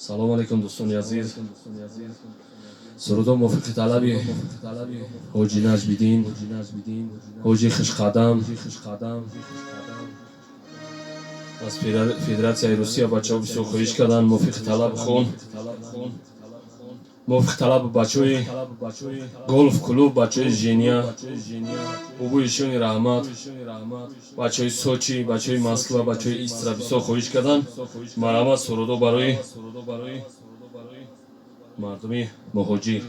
سلام علیکم دوستان عزیز. سرود و موفق طلبی حاجی نجمیدین، حاجی خوشقدم از فدراسیای روسیه بچه‌ها بسیار خواهش کردن موفق طلب خون، موفق طلب بچه‌های گلف کلوب، بچه‌های ژینیا، بابویشون رحمت، بچه‌های سوچی، بچه‌های مسکو، بچه‌های استرا بسیار خواهش کردن مرحمت سرودو برای مردمی مهاجر.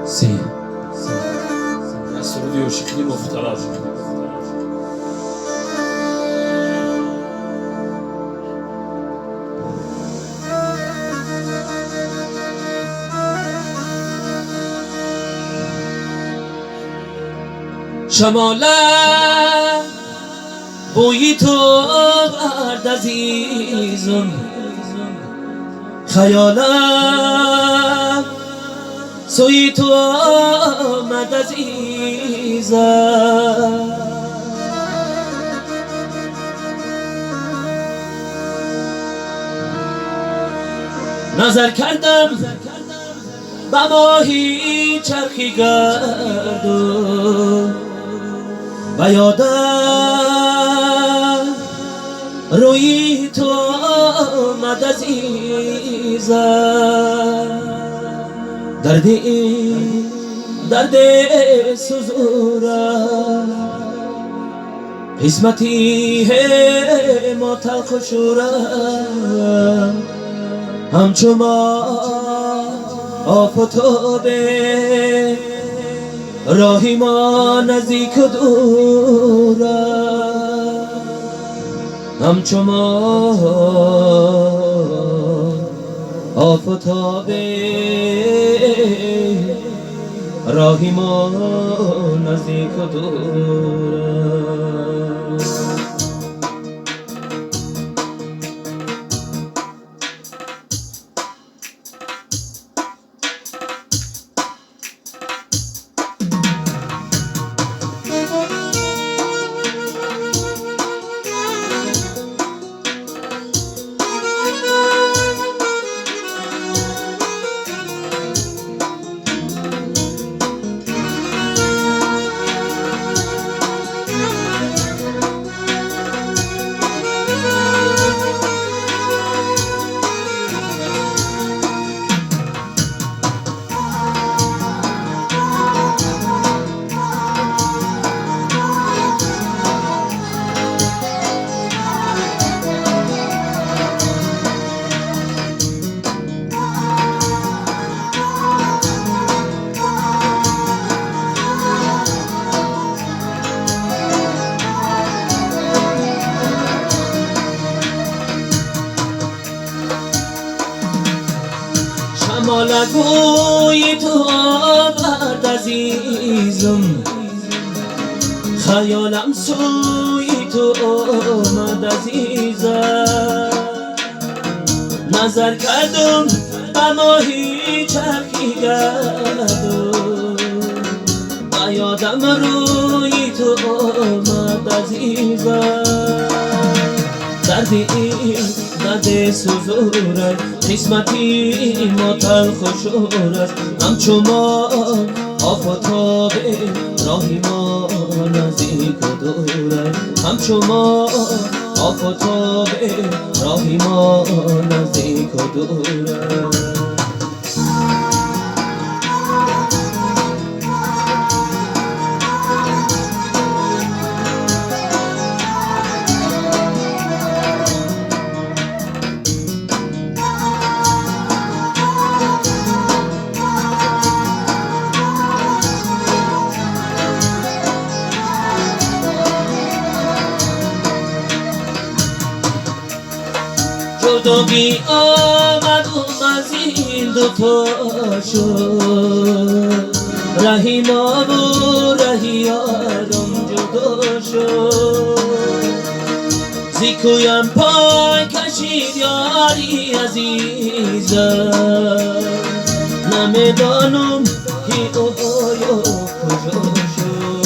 سی سرودی و شکلی مفترض شمالم بوی تو برد عزیزم، خیالم سوی تو آمد عزیزم. نظر کردم به ماهی چرخی گردون، و یادم روی تو آمد عزیزم. درد سوزورم، قسمتی ہے ما تلخ و شورم، همچو ما آفتابه راهی ما نزدیک و دورم، همچو ما آفتابه راهی ما نزدیک و دورم. شمالگوی تو آورد عزیزم، خیالم سوی تو آمد عزیزم. نظر کردم به ماهی چرخی گردون، و یادم روی تو آمد عزیزم. درد سوزورد، قسمتی ما تلخ و شورد، همچو ما آفتابه راهی ما نزدیک و دورد، همچو ما آفتابه راهی ما نزدیک و دورد. جدایی آمد و از این دوتا شد، رهی ما و رهی یارم جدا شد. زیکویم پای کشید یاری عزیزم، نمیدانم که آیا کجا شد.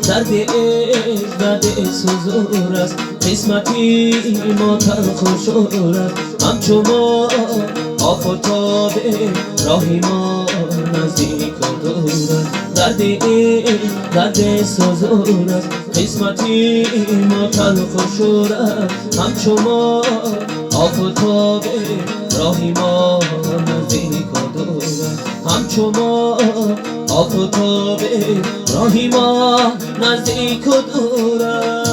درد عشق درد سوزور است، قسمتی ما تلخ و شور است. همچو ما آفتاب راهی ما نزدیک و دور است. درد عشق درد سوزور است، قسمتی ما تلخ و شور است. همچو ما آفتاب راهی ما نزدیک و دور است. همچو ما آفتاب راهی ما نزدیک و دور است.